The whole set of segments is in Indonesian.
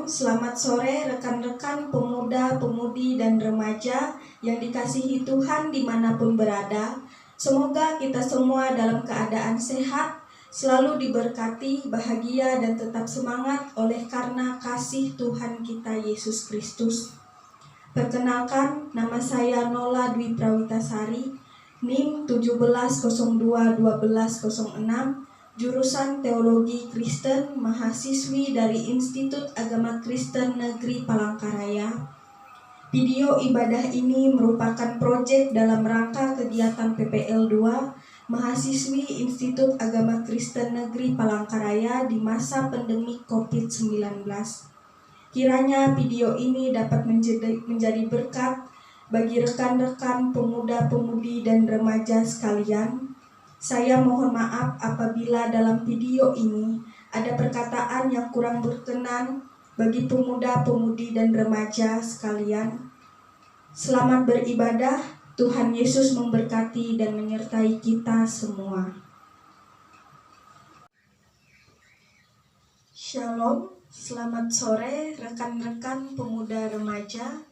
selamat sore rekan-rekan pemuda-pemudi dan remaja yang dikasihi Tuhan dimanapun berada. Semoga kita semua dalam keadaan sehat, selalu diberkati, bahagia dan tetap semangat oleh karena kasih Tuhan kita Yesus Kristus. Perkenalkan, nama saya Nola Dwi Prawitasari, NIM 17021206, jurusan Teologi Kristen, mahasiswi dari Institut Agama Kristen Negeri Palangkaraya. Video ibadah ini merupakan proyek dalam rangka kegiatan PPL 2 mahasiswi Institut Agama Kristen Negeri Palangkaraya di masa pandemi COVID-19. Kiranya video ini dapat menjadi berkat bagi rekan-rekan pemuda-pemudi dan remaja sekalian. Saya mohon maaf apabila dalam video ini ada perkataan yang kurang berkenan bagi pemuda-pemudi dan remaja sekalian. Selamat beribadah, Tuhan Yesus memberkati dan menyertai kita semua. Shalom, selamat sore rekan-rekan pemuda remaja.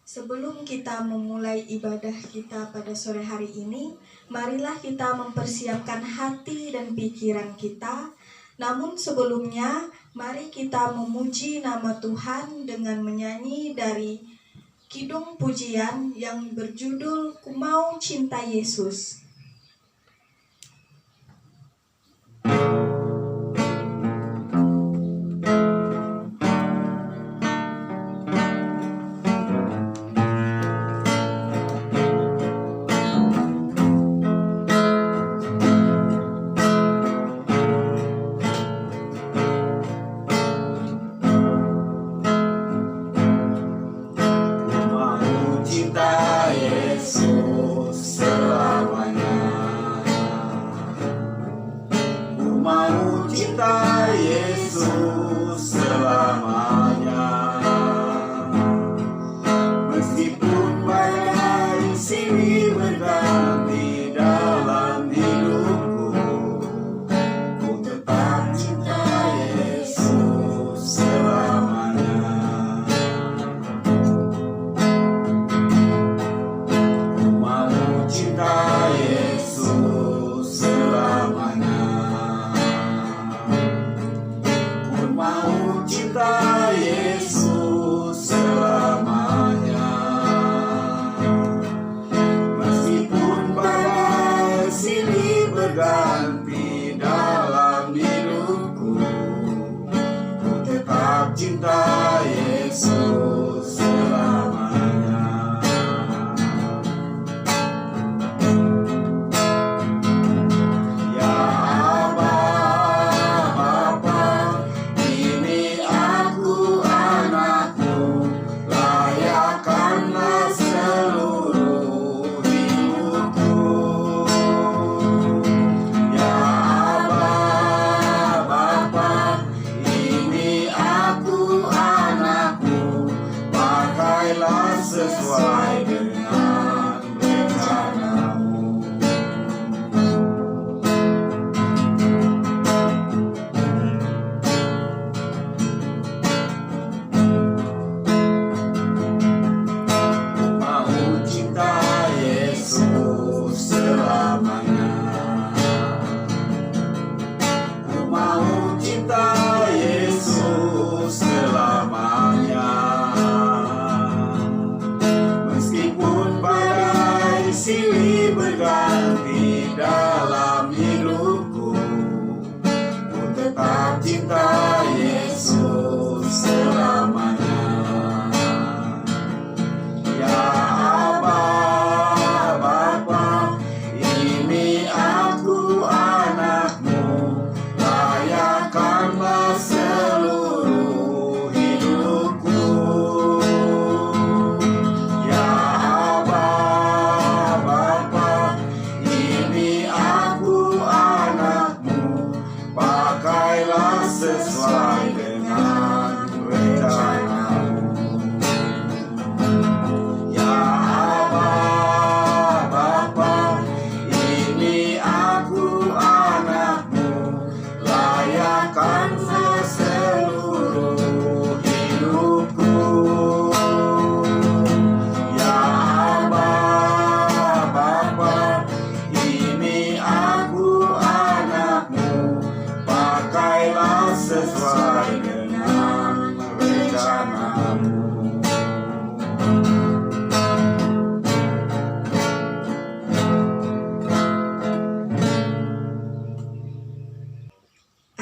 Sebelum kita memulai ibadah kita pada sore hari ini, marilah kita mempersiapkan hati dan pikiran kita. Namun sebelumnya, mari kita memuji nama Tuhan dengan menyanyi dari kidung pujian yang berjudul Ku Mau Cinta Yesus. Cinta Yesus selamanya.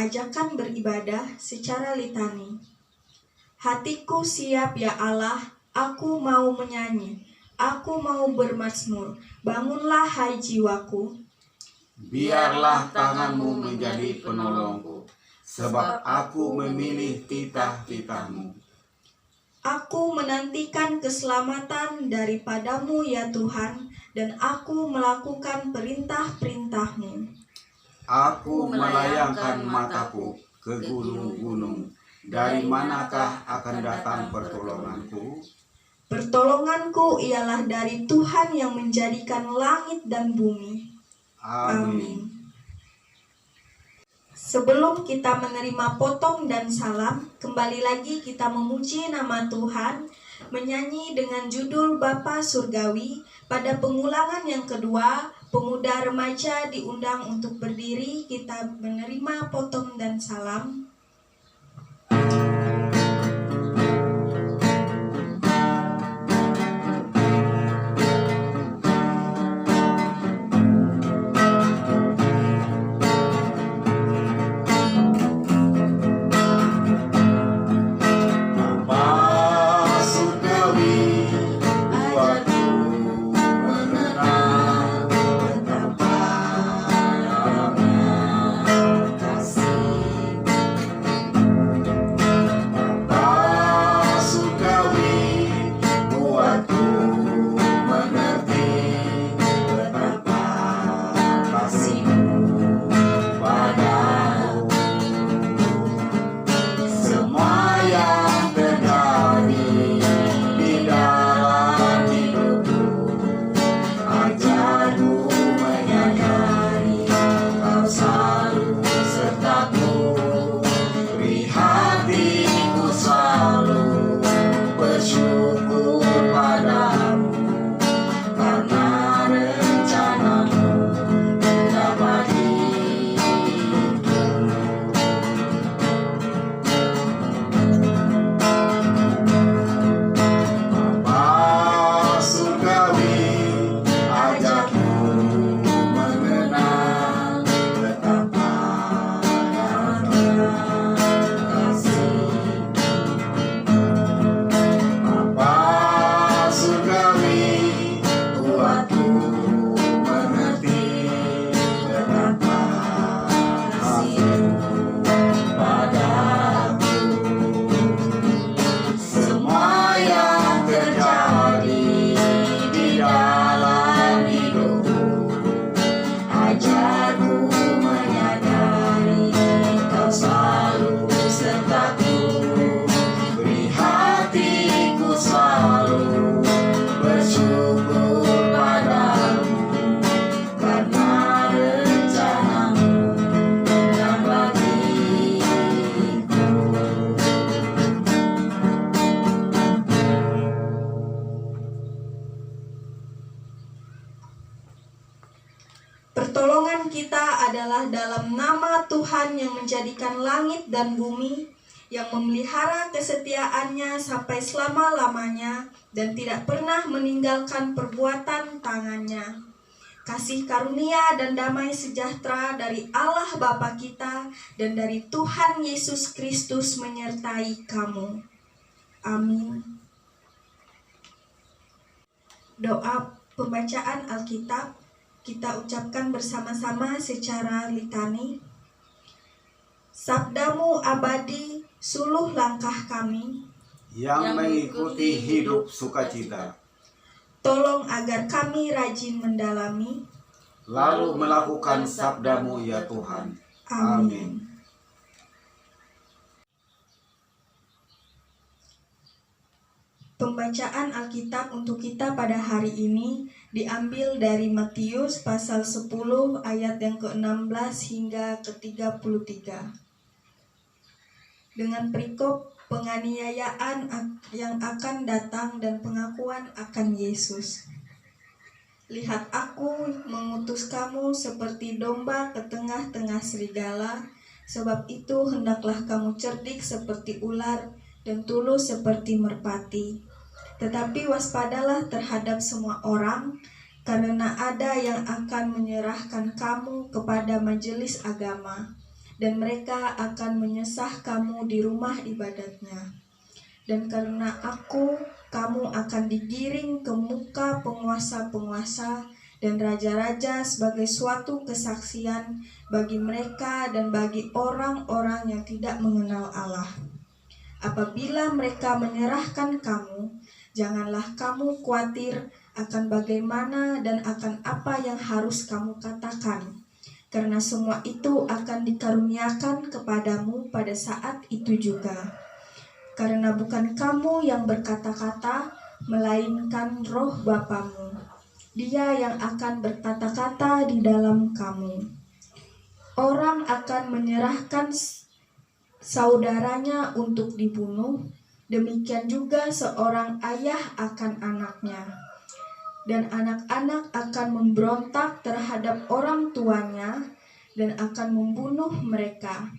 ajakan beribadah secara litani. Hatiku siap ya Allah, aku mau menyanyi, aku mau bermazmur, bangunlah hai jiwaku. Biarlah tanganmu menjadi penolongku, sebab aku memilih titah-titahmu. Aku menantikan keselamatan daripadamu ya Tuhan, dan aku melakukan perintah-perintahmu. Aku melayangkan mataku ke gunung-gunung. Dari manakah akan datang pertolonganku? Pertolonganku ialah dari Tuhan yang menjadikan langit dan bumi. Amin. Sebelum kita menerima potong dan salam, kembali lagi kita memuji nama Tuhan, menyanyi dengan judul Bapa Surgawi. Pada pengulangan yang kedua, pemuda remaja diundang untuk berdiri, kita menerima potong dan salam. Pertolongan kita adalah dalam nama Tuhan yang menjadikan langit dan bumi, yang memelihara kesetiaannya sampai selama-lamanya dan tidak pernah meninggalkan perbuatan tangannya. Kasih karunia dan damai sejahtera dari Allah Bapa kita dan dari Tuhan Yesus Kristus menyertai kamu. Amin. Doa pembacaan Alkitab kita ucapkan bersama-sama secara litani. Sabdamu abadi, suluh langkah kami, yang mengikuti hidup sukacita, tolong agar kami rajin mendalami, lalu melakukan sabdamu ya Tuhan. Amin. Pembacaan Alkitab untuk kita pada hari ini diambil dari Matius pasal 10 ayat yang ke-16 hingga ke-33. Dengan perikop penganiayaan yang akan datang dan pengakuan akan Yesus. Lihat, aku mengutus kamu seperti domba ke tengah-tengah serigala, sebab itu hendaklah kamu cerdik seperti ular dan tulus seperti merpati. Tetapi waspadalah terhadap semua orang, karena ada yang akan menyerahkan kamu kepada majelis agama, dan mereka akan menyesah kamu di rumah ibadatnya. Dan karena aku, kamu akan digiring ke muka penguasa-penguasa dan raja-raja sebagai suatu kesaksian bagi mereka dan bagi orang-orang yang tidak mengenal Allah. Apabila mereka menyerahkan kamu, janganlah kamu khawatir akan bagaimana dan akan apa yang harus kamu katakan, karena semua itu akan dikaruniakan kepadamu pada saat itu juga. Karena bukan kamu yang berkata-kata, melainkan Roh Bapamu. Dia yang akan berkata-kata di dalam kamu. Orang akan menyerahkan saudaranya untuk dibunuh, demikian juga seorang ayah akan anaknya. Dan anak-anak akan memberontak terhadap orang tuanya dan akan membunuh mereka.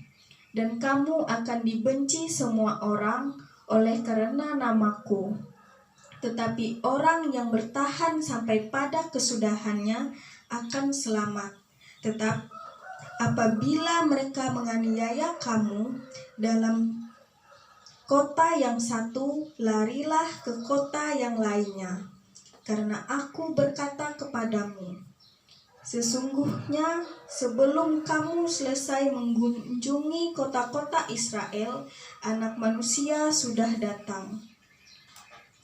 Dan kamu akan dibenci semua orang oleh karena namaku. Tetapi orang yang bertahan sampai pada kesudahannya akan selamat. Tetap apabila mereka menganiaya kamu dalam kota yang satu, larilah ke kota yang lainnya. Karena aku berkata kepadamu, sesungguhnya sebelum kamu selesai mengunjungi kota-kota Israel, Anak Manusia sudah datang.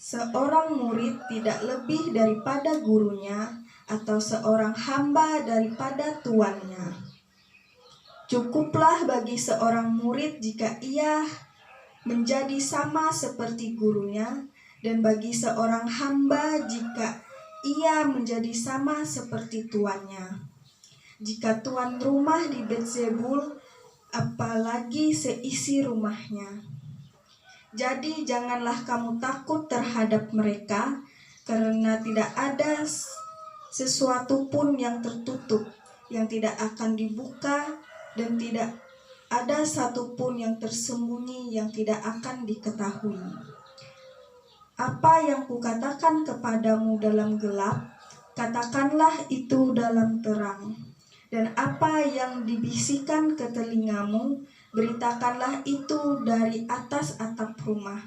Seorang murid tidak lebih daripada gurunya, atau seorang hamba daripada tuannya. Cukuplah bagi seorang murid jika ia menjadi sama seperti gurunya, dan bagi seorang hamba jika ia menjadi sama seperti tuannya. Jika tuan rumah di Betzebul, apalagi seisi rumahnya. Jadi janganlah kamu takut terhadap mereka, karena tidak ada sesuatu pun yang tertutup, yang tidak akan dibuka, dan tidak ada satupun yang tersembunyi yang tidak akan diketahui. Apa yang kukatakan kepadamu dalam gelap, katakanlah itu dalam terang. Dan apa yang dibisikkan ke telingamu, beritakanlah itu dari atas atap rumah.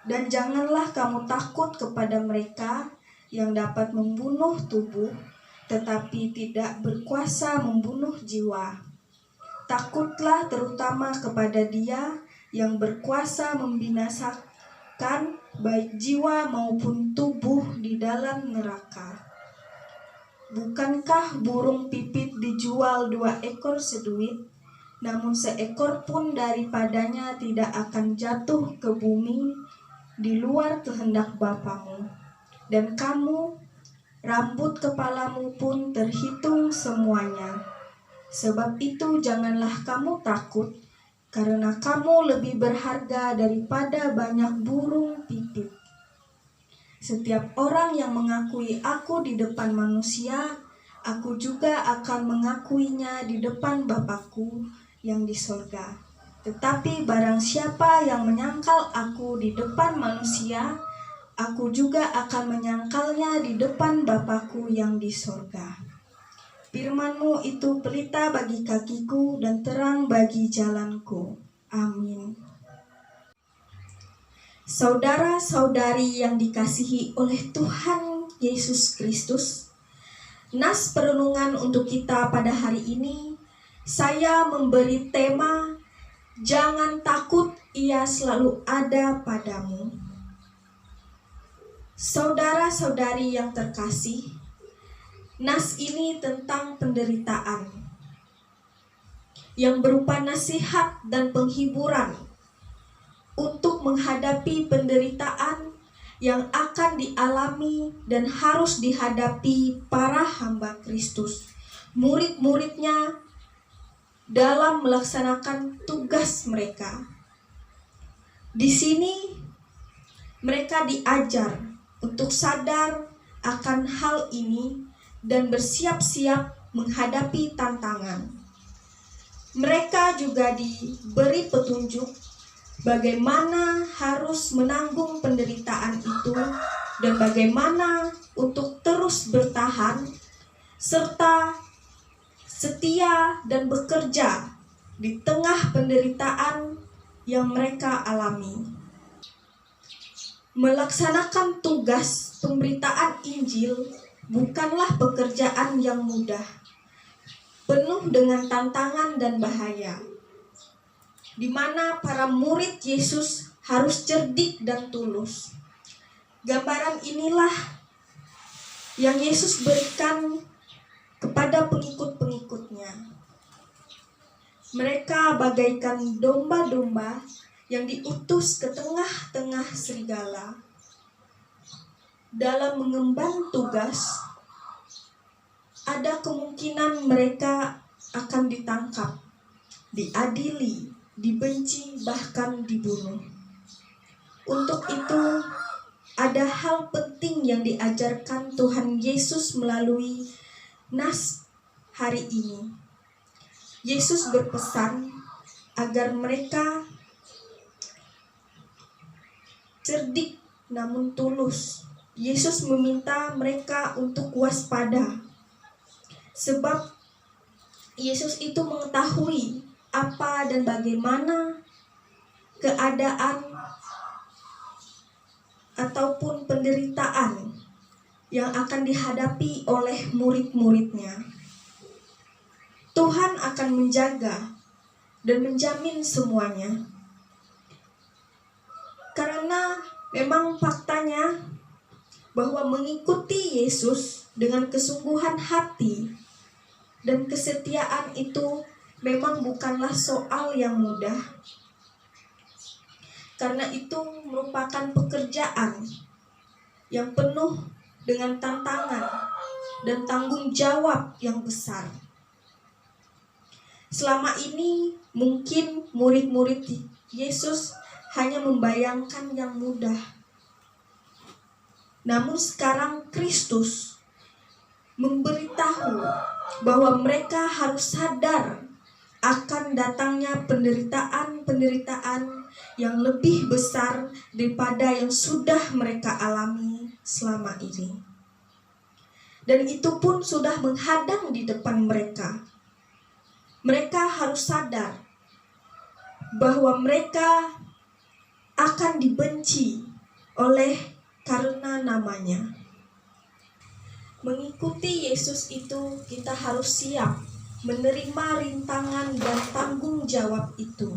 Dan janganlah kamu takut kepada mereka yang dapat membunuh tubuh, tetapi tidak berkuasa membunuh jiwa. Takutlah terutama kepada Dia yang berkuasa membinasakan baik jiwa maupun tubuh di dalam neraka. Bukankah burung pipit dijual 2 ekor seduit, namun seekor pun daripadanya tidak akan jatuh ke bumi di luar kehendak Bapamu. Dan kamu, rambut kepalamu pun terhitung semuanya. Sebab itu janganlah kamu takut, karena kamu lebih berharga daripada banyak burung pipit. Setiap orang yang mengakui aku di depan manusia, aku juga akan mengakuinya di depan Bapakku yang di sorga. Tetapi barang siapa yang menyangkal aku di depan manusia, aku juga akan menyangkalnya di depan Bapakku yang di sorga. Firman-Mu itu pelita bagi kakiku dan terang bagi jalanku. Amin. Saudara-saudari yang dikasihi oleh Tuhan Yesus Kristus, nas perenungan untuk kita pada hari ini, saya memberi tema, jangan takut, Ia selalu ada padamu. Saudara-saudari yang terkasih, nas ini tentang penderitaan yang berupa nasihat dan penghiburan untuk menghadapi penderitaan yang akan dialami dan harus dihadapi para hamba Kristus, murid-muridnya dalam melaksanakan tugas mereka. Di sini mereka diajar untuk sadar akan hal ini dan bersiap-siap menghadapi tantangan. Mereka juga diberi petunjuk bagaimana harus menanggung penderitaan itu dan bagaimana untuk terus bertahan serta setia dan bekerja di tengah penderitaan yang mereka alami. Melaksanakan tugas pemberitaan Injil bukanlah pekerjaan yang mudah, penuh dengan tantangan dan bahaya, di mana para murid Yesus harus cerdik dan tulus. Gambaran inilah yang Yesus berikan kepada pengikut-pengikutnya. Mereka bagaikan domba-domba yang diutus ke tengah-tengah serigala. Dalam mengemban tugas, ada kemungkinan mereka akan ditangkap, diadili, dibenci, bahkan dibunuh. Untuk itu, ada hal penting yang diajarkan Tuhan Yesus melalui nas hari ini. Yesus berpesan agar mereka cerdik namun tulus. Yesus meminta mereka untuk waspada, sebab Yesus itu mengetahui apa dan bagaimana keadaan ataupun penderitaan yang akan dihadapi oleh murid-muridnya. Tuhan akan menjaga dan menjamin semuanya. Karena memang faktanya bahwa mengikuti Yesus dengan kesungguhan hati dan kesetiaan itu memang bukanlah soal yang mudah. Karena itu merupakan pekerjaan yang penuh dengan tantangan dan tanggung jawab yang besar. Selama ini mungkin murid-murid Yesus hanya membayangkan yang mudah. Namun sekarang Kristus memberitahu bahwa mereka harus sadar akan datangnya penderitaan-penderitaan yang lebih besar daripada yang sudah mereka alami selama ini. Dan itu pun sudah menghadang di depan mereka. Mereka harus sadar bahwa mereka akan dibenci oleh karena namanya. Mengikuti Yesus itu kita harus siap menerima rintangan dan tanggung jawab itu.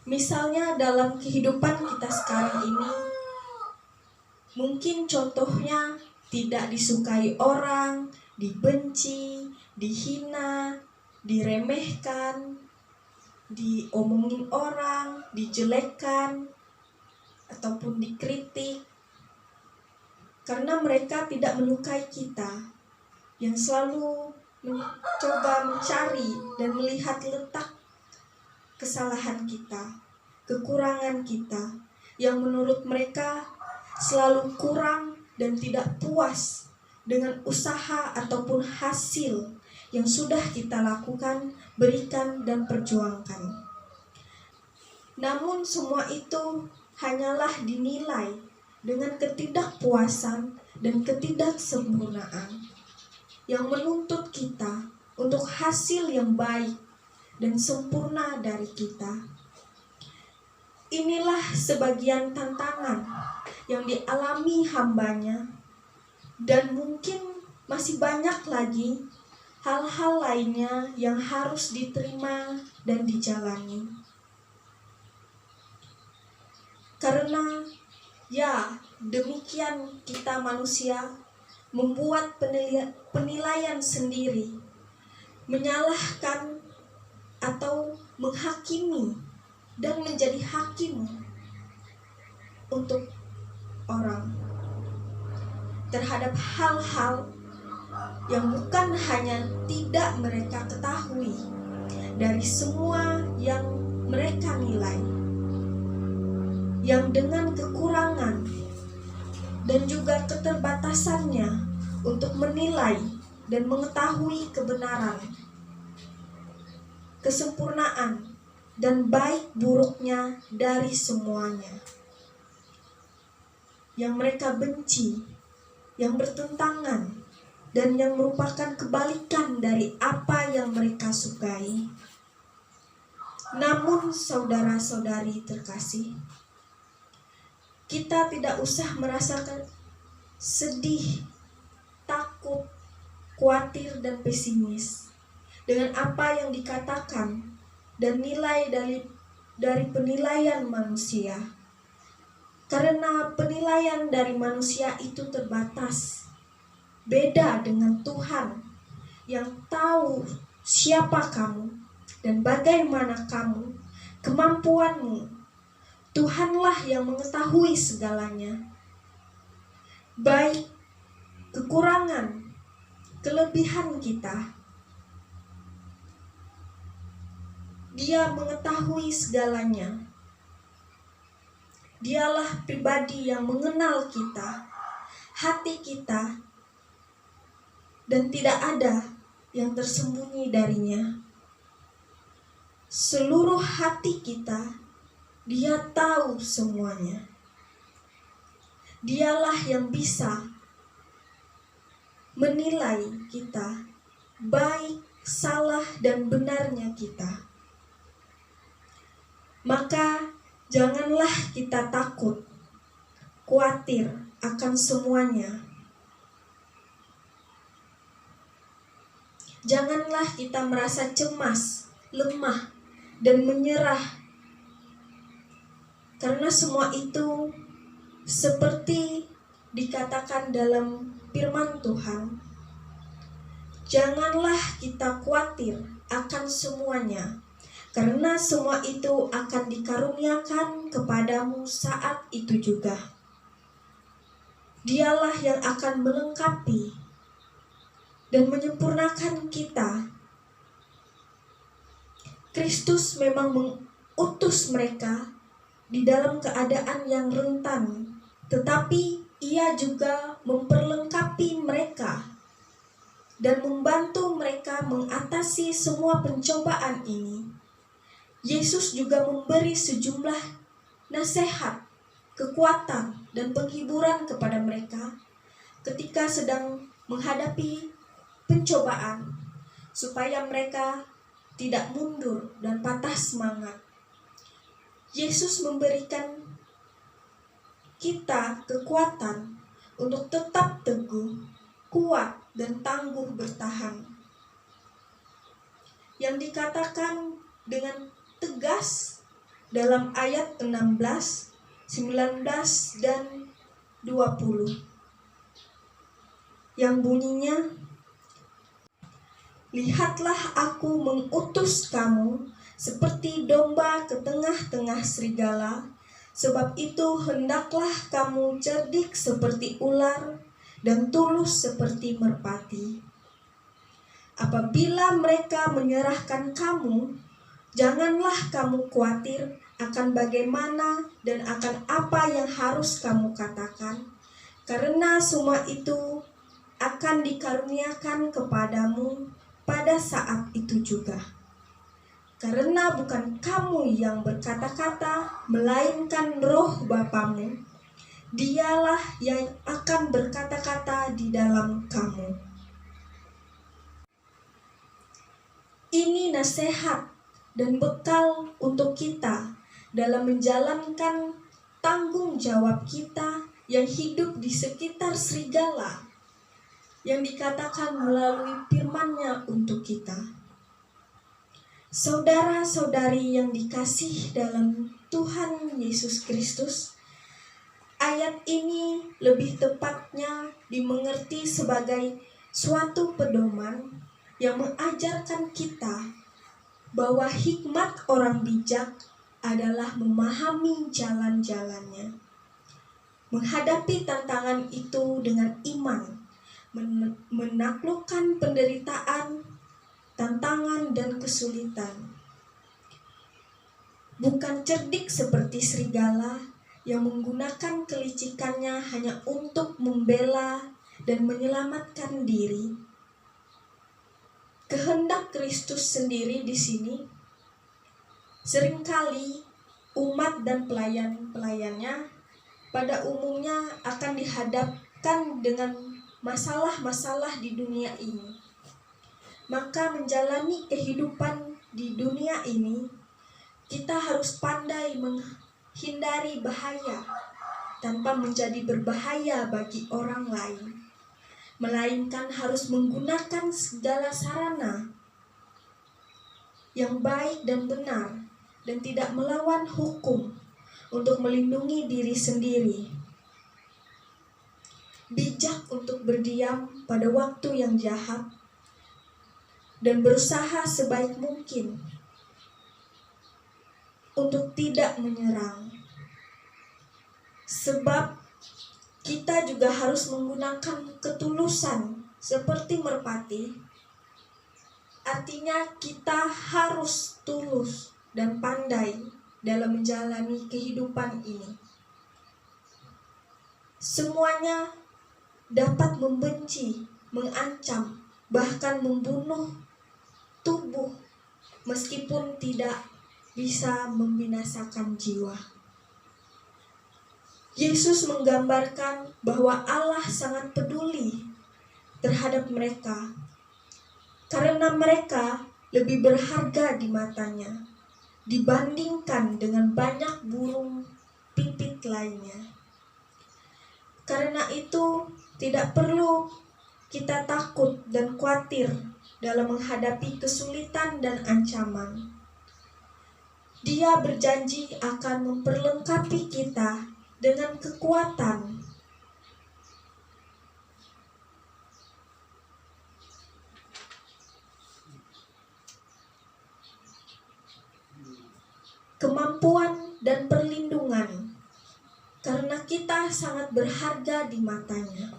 Misalnya dalam kehidupan kita sekarang ini, mungkin contohnya tidak disukai orang, dibenci, dihina, diremehkan, diomongin orang, dijelekkan, ataupun dikritik. Karena mereka tidak menyukai kita, yang selalu mencoba mencari dan melihat letak kesalahan kita, kekurangan kita, yang menurut mereka selalu kurang dan tidak puas dengan usaha ataupun hasil yang sudah kita lakukan, berikan, dan perjuangkan. Namun semua itu hanyalah dinilai dengan ketidakpuasan dan ketidaksempurnaan yang menuntut kita untuk hasil yang baik dan sempurna dari kita. Inilah sebagian tantangan yang dialami hambanya, dan mungkin masih banyak lagi hal-hal lainnya yang harus diterima dan dijalani. Karena ya demikian kita manusia membuat penilaian sendiri, menyalahkan atau menghakimi dan menjadi hakim untuk orang terhadap hal-hal yang bukan hanya tidak mereka ketahui dari semua yang mereka nilai, yang dengan kekurangan dan juga keterbatasannya untuk menilai dan mengetahui kebenaran, kesempurnaan, dan baik buruknya dari semuanya. Yang mereka benci, yang bertentangan, dan yang merupakan kebalikan dari apa yang mereka sukai. Namun saudara-saudari terkasih, kita tidak usah merasakan sedih, takut, khawatir, dan pesimis dengan apa yang dikatakan dan nilai dari penilaian manusia. Karena penilaian dari manusia itu terbatas. Beda dengan Tuhan yang tahu siapa kamu dan bagaimana kamu, kemampuanmu. Tuhanlah yang mengetahui segalanya, baik kekurangan, kelebihan kita. Dia mengetahui segalanya. Dialah pribadi yang mengenal kita, hati kita, dan tidak ada yang tersembunyi darinya. Seluruh hati kita, Dia tahu semuanya. Dialah yang bisa menilai kita, baik, salah, dan benarnya kita. Maka janganlah kita takut, khawatir akan semuanya. Janganlah kita merasa cemas, lemah, dan menyerah. Karena semua itu seperti dikatakan dalam firman Tuhan, janganlah kita khawatir akan semuanya, karena semua itu akan dikaruniakan kepadamu saat itu juga. Dialah yang akan melengkapi dan menyempurnakan kita. Kristus memang mengutus mereka di dalam keadaan yang rentan, tetapi Ia juga memperlengkapi mereka dan membantu mereka mengatasi semua pencobaan ini. Yesus juga memberi sejumlah nasihat, kekuatan, dan penghiburan kepada mereka ketika sedang menghadapi pencobaan, supaya mereka tidak mundur dan patah semangat. Yesus memberikan kita kekuatan untuk tetap teguh, kuat, dan tangguh bertahan. Yang dikatakan dengan tegas dalam ayat 16, 19, dan 20. Yang bunyinya, lihatlah aku mengutus kamu seperti domba ke tengah-tengah serigala, sebab itu hendaklah kamu cerdik seperti ular dan tulus seperti merpati. Apabila mereka menyerahkan kamu, janganlah kamu khawatir akan bagaimana dan akan apa yang harus kamu katakan, karena semua itu akan dikaruniakan kepadamu pada saat itu juga. Karena bukan kamu yang berkata-kata, melainkan Roh Bapamu. Dialah yang akan berkata-kata di dalam kamu. Ini nasihat dan bekal untuk kita dalam menjalankan tanggung jawab kita yang hidup di sekitar serigala, yang dikatakan melalui firman-Nya untuk kita. Saudara-saudari yang dikasih dalam Tuhan Yesus Kristus, ayat ini lebih tepatnya dimengerti sebagai suatu pedoman yang mengajarkan kita bahwa hikmat orang bijak adalah memahami jalan-jalannya, menghadapi tantangan itu dengan iman, menaklukkan penderitaan, tantangan, dan kesulitan. Bukan cerdik seperti serigala yang menggunakan kelicikannya hanya untuk membela dan menyelamatkan diri. Kehendak Kristus sendiri di sini, seringkali umat dan pelayan-pelayannya pada umumnya akan dihadapkan dengan masalah-masalah di dunia ini. Maka menjalani kehidupan di dunia ini, kita harus pandai menghindari bahaya tanpa menjadi berbahaya bagi orang lain, melainkan harus menggunakan segala sarana yang baik dan benar dan tidak melawan hukum untuk melindungi diri sendiri. Bijak untuk berdiam pada waktu yang jahat dan berusaha sebaik mungkin untuk tidak menyerang. Sebab kita juga harus menggunakan ketulusan seperti merpati. Artinya kita harus tulus dan pandai dalam menjalani kehidupan ini. Semuanya dapat membenci, mengancam, bahkan membunuh tubuh meskipun tidak bisa membinasakan jiwa. Yesus menggambarkan bahwa Allah sangat peduli terhadap mereka karena mereka lebih berharga di matanya dibandingkan dengan banyak burung pipit lainnya. Karena itu tidak perlu kita takut dan khawatir dalam menghadapi kesulitan dan ancaman. Dia berjanji akan memperlengkapi kita dengan kekuatan. Kemampuan dan perlindungan, karena kita sangat berharga di matanya.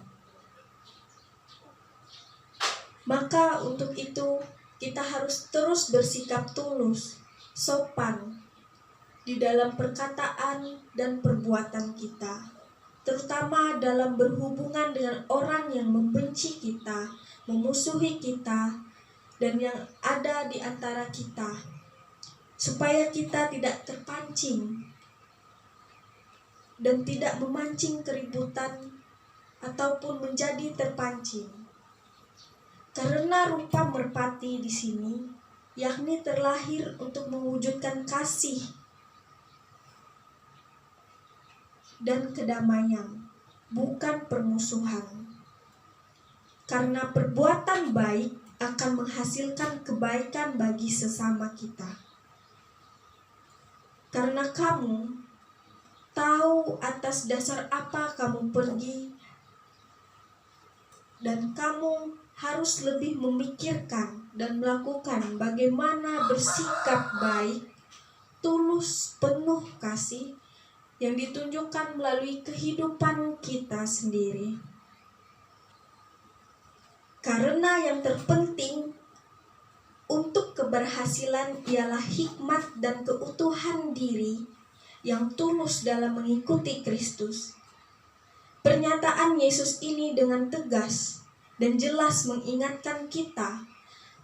Maka untuk itu kita harus terus bersikap tulus, sopan di dalam perkataan dan perbuatan kita, terutama dalam berhubungan dengan orang yang membenci kita, memusuhi kita, dan yang ada di antara kita, supaya kita tidak terpancing dan tidak memancing keributan ataupun menjadi terpancing. Karena rupa merpati di sini, yakni terlahir untuk mewujudkan kasih dan kedamaian, bukan permusuhan. Karena perbuatan baik akan menghasilkan kebaikan bagi sesama kita. Karena kamu tahu atas dasar apa kamu pergi, dan kamu harus lebih memikirkan dan melakukan bagaimana bersikap baik, tulus, penuh kasih yang ditunjukkan melalui kehidupan kita sendiri. Karena yang terpenting untuk keberhasilan ialah hikmat dan keutuhan diri yang tulus dalam mengikuti Kristus. Pernyataan Yesus ini dengan tegas dan jelas mengingatkan kita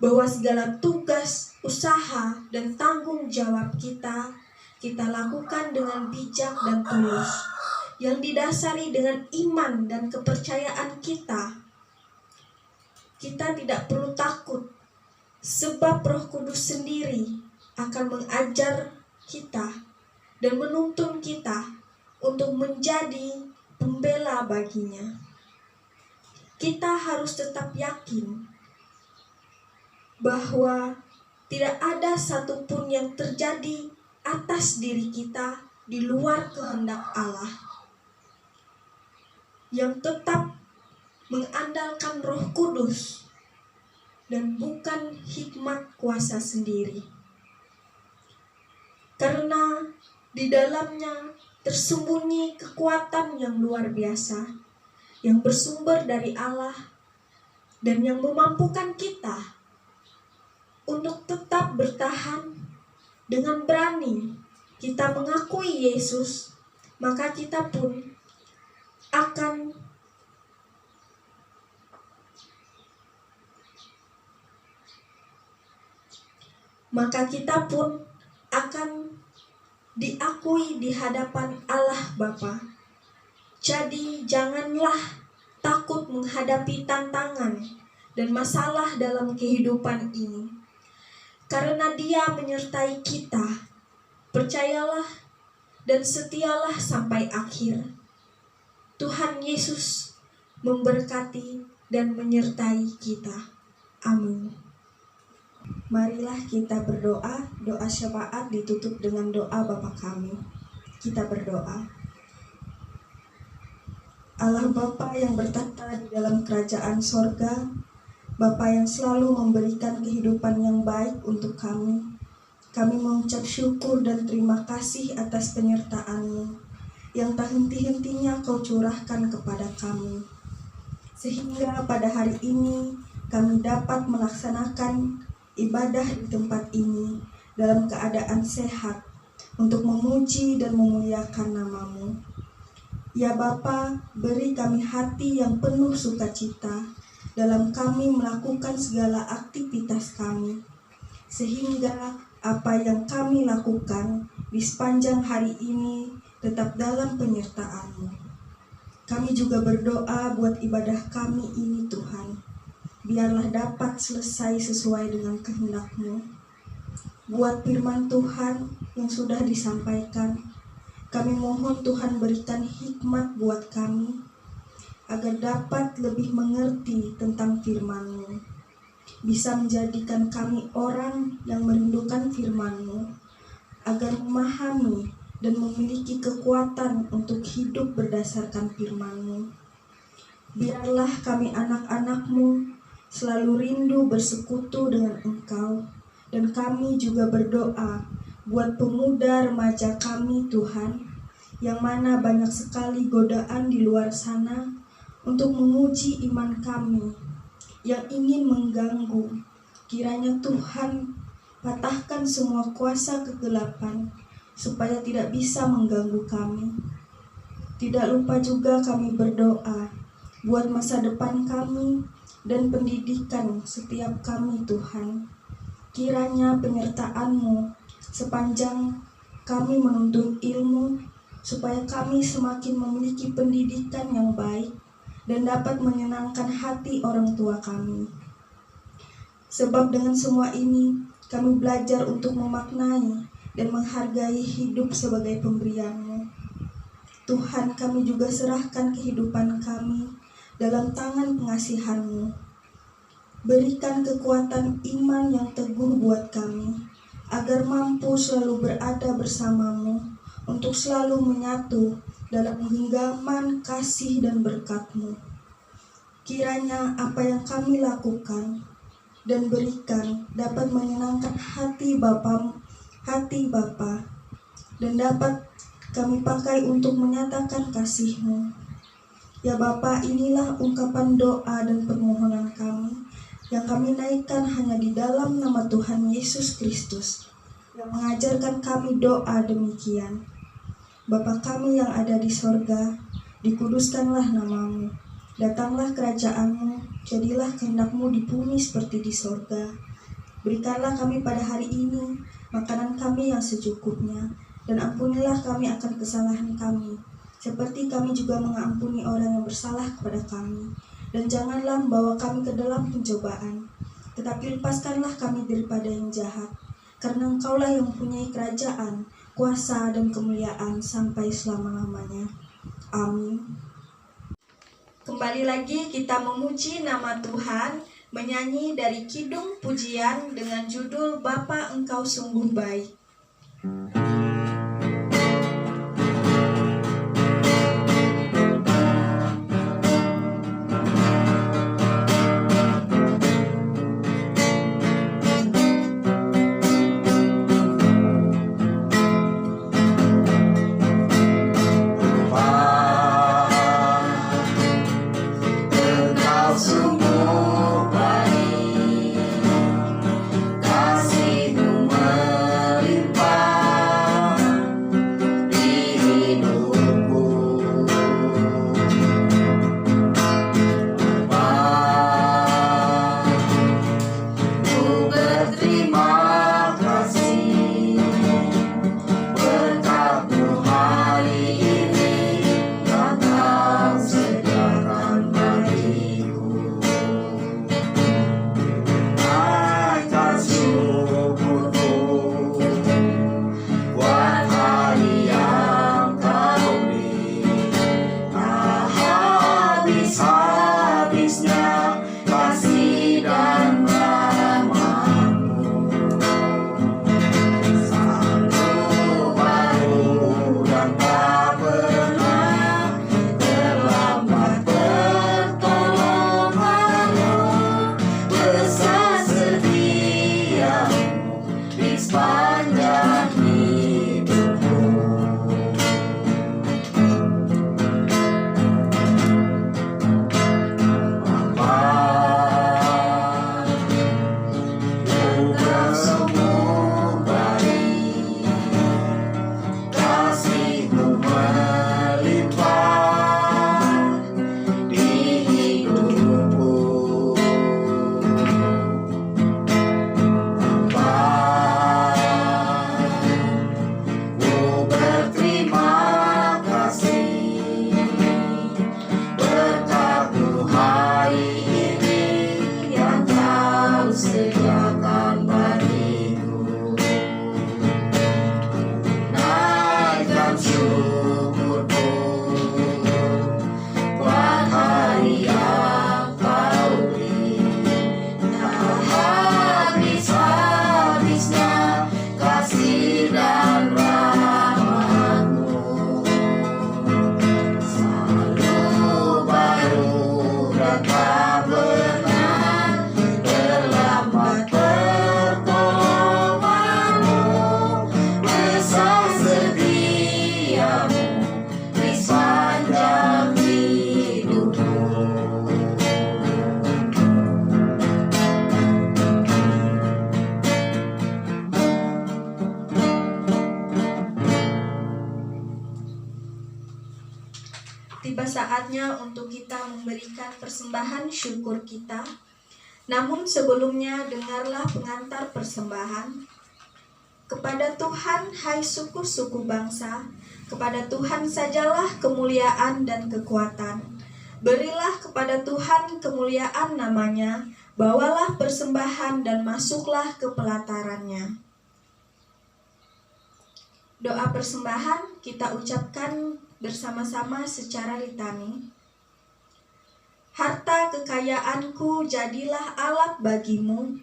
bahwa segala tugas, usaha, dan tanggung jawab kita lakukan dengan bijak dan tulus, yang didasari dengan iman dan kepercayaan kita. Kita tidak perlu takut, sebab Roh Kudus sendiri akan mengajar kita dan menuntun kita untuk menjadi pembela baginya. Kita harus tetap yakin bahwa tidak ada satupun yang terjadi atas diri kita di luar kehendak Allah, yang tetap mengandalkan Roh Kudus dan bukan hikmat kuasa sendiri. Karena di dalamnya tersembunyi kekuatan yang luar biasa yang bersumber dari Allah dan yang memampukan kita untuk tetap bertahan dengan berani. Kita mengakui Yesus, maka kita pun akan diakui di hadapan Allah Bapa. Jadi janganlah takut menghadapi tantangan dan masalah dalam kehidupan ini. Karena Dia menyertai kita, percayalah dan setialah sampai akhir. Tuhan Yesus memberkati dan menyertai kita. Amin. Marilah kita berdoa. Doa syafaat ditutup dengan doa Bapa kami. Kita berdoa. Allah Bapa yang bertata di dalam kerajaan sorga, Bapa yang selalu memberikan kehidupan yang baik untuk kami mengucap syukur dan terima kasih atas penyertaan-Mu yang tak henti-hentinya Kau curahkan kepada kami. Sehingga pada hari ini kami dapat melaksanakan ibadah di tempat ini dalam keadaan sehat untuk memuji dan memuliakan nama-Mu. Ya Bapa, beri kami hati yang penuh sukacita dalam kami melakukan segala aktivitas kami, sehingga apa yang kami lakukan di sepanjang hari ini tetap dalam penyertaan-Mu. Kami juga berdoa buat ibadah kami ini Tuhan, biarlah dapat selesai sesuai dengan kehendak-Mu. Buat firman Tuhan yang sudah disampaikan, kami mohon Tuhan berikan hikmat buat kami, agar dapat lebih mengerti tentang firman-Mu, bisa menjadikan kami orang yang merindukan firman-Mu, agar memahami dan memiliki kekuatan untuk hidup berdasarkan firman-Mu. Biarlah kami anak-anak-Mu selalu rindu bersekutu dengan Engkau, dan kami juga berdoa buat pemuda remaja kami Tuhan, yang mana banyak sekali godaan di luar sana untuk menguji iman kami, yang ingin mengganggu. Kiranya Tuhan patahkan semua kuasa kegelapan, supaya tidak bisa mengganggu kami. Tidak lupa juga kami berdoa buat masa depan kami dan pendidikan setiap kami Tuhan. Kiranya penyertaan-Mu sepanjang kami menuntut ilmu, supaya kami semakin memiliki pendidikan yang baik dan dapat menyenangkan hati orang tua kami. Sebab dengan semua ini, kami belajar untuk memaknai dan menghargai hidup sebagai pemberian-Mu. Tuhan, kami juga serahkan kehidupan kami dalam tangan pengasihan-Mu. Berikan kekuatan iman yang teguh buat kami, agar mampu selalu berada bersama-Mu, untuk selalu menyatu dalam genggaman kasih dan berkat-Mu. Kiranya apa yang kami lakukan dan berikan dapat menyenangkan hati Bapa, dan dapat kami pakai untuk menyatakan kasih-Mu. Ya Bapa, inilah ungkapan doa dan permohonan kami, yang kami naikkan hanya di dalam nama Tuhan Yesus Kristus, yang mengajarkan kami doa demikian. Bapa kami yang ada di sorga, dikuduskanlah nama-Mu. Datanglah kerajaan-Mu, jadilah kehendak-Mu di bumi seperti di sorga. Berikanlah kami pada hari ini makanan kami yang secukupnya, dan ampunilah kami akan kesalahan kami, seperti kami juga mengampuni orang yang bersalah kepada kami. Dan janganlah membawa kami ke dalam pencobaan, tetapi lepaskanlah kami daripada yang jahat. Karena Engkaulah yang mempunyai kerajaan, kuasa, dan kemuliaan sampai selama-lamanya. Amin. Kembali lagi kita memuji nama Tuhan, menyanyi dari Kidung Pujian dengan judul Bapa Engkau Sungguh Baik. Engkau benar, terlambat pertolonganmu, besar setiamu di sepanjang hidupku. Tiba saatnya untuk kita memberikan persembahan syukur kita. Namun sebelumnya dengarlah pengantar persembahan. Kepada Tuhan, hai suku-suku bangsa, kepada Tuhan sajalah kemuliaan dan kekuatan. Berilah kepada Tuhan kemuliaan namanya, bawalah persembahan dan masuklah ke pelatarannya. Doa persembahan kita ucapkan bersama-sama secara litani. Harta kekayaanku jadilah alat bagimu,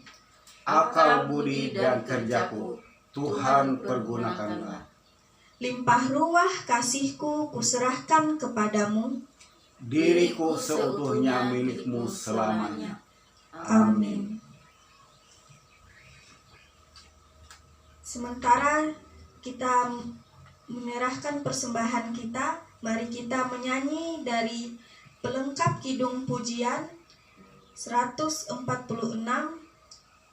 Akal budi dan kerjaku, Tuhan pergunakanlah. limpah ruah kasihku kuserahkan kepadamu. Diriku seutuhnya milikmu selamanya. Amin. Sementara kita menyerahkan persembahan kita, mari kita menyanyi dari pelengkap Kidung Pujian 146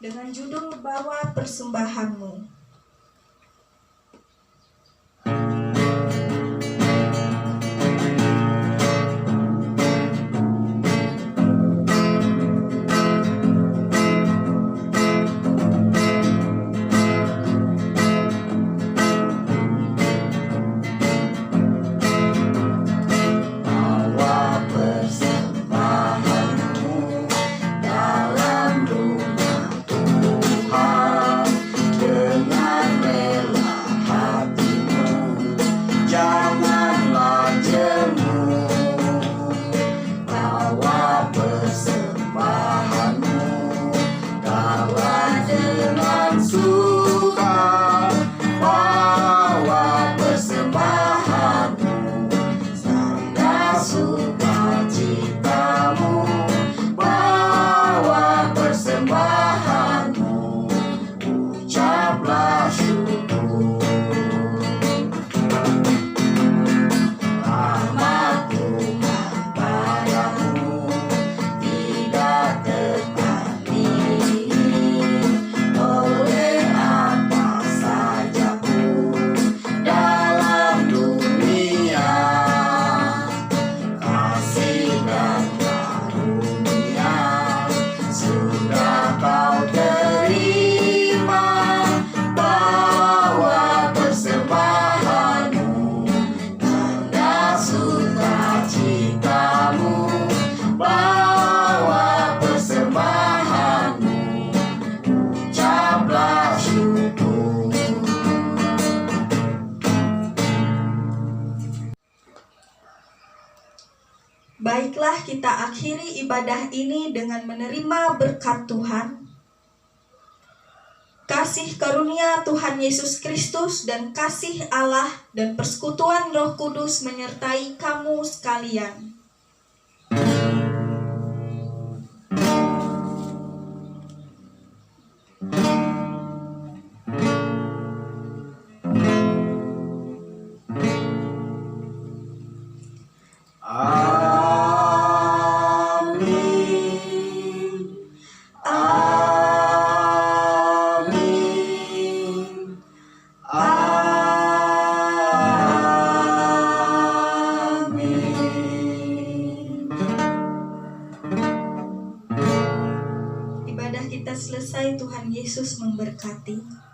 dengan judul Bawa Persembahanmu. Baiklah, kita akhiri ibadah ini dengan menerima berkat Tuhan. Kasih karunia Tuhan Yesus Kristus dan kasih Allah dan persekutuan Roh Kudus menyertai kamu sekalian. Ibadah kita selesai, Tuhan Yesus memberkati.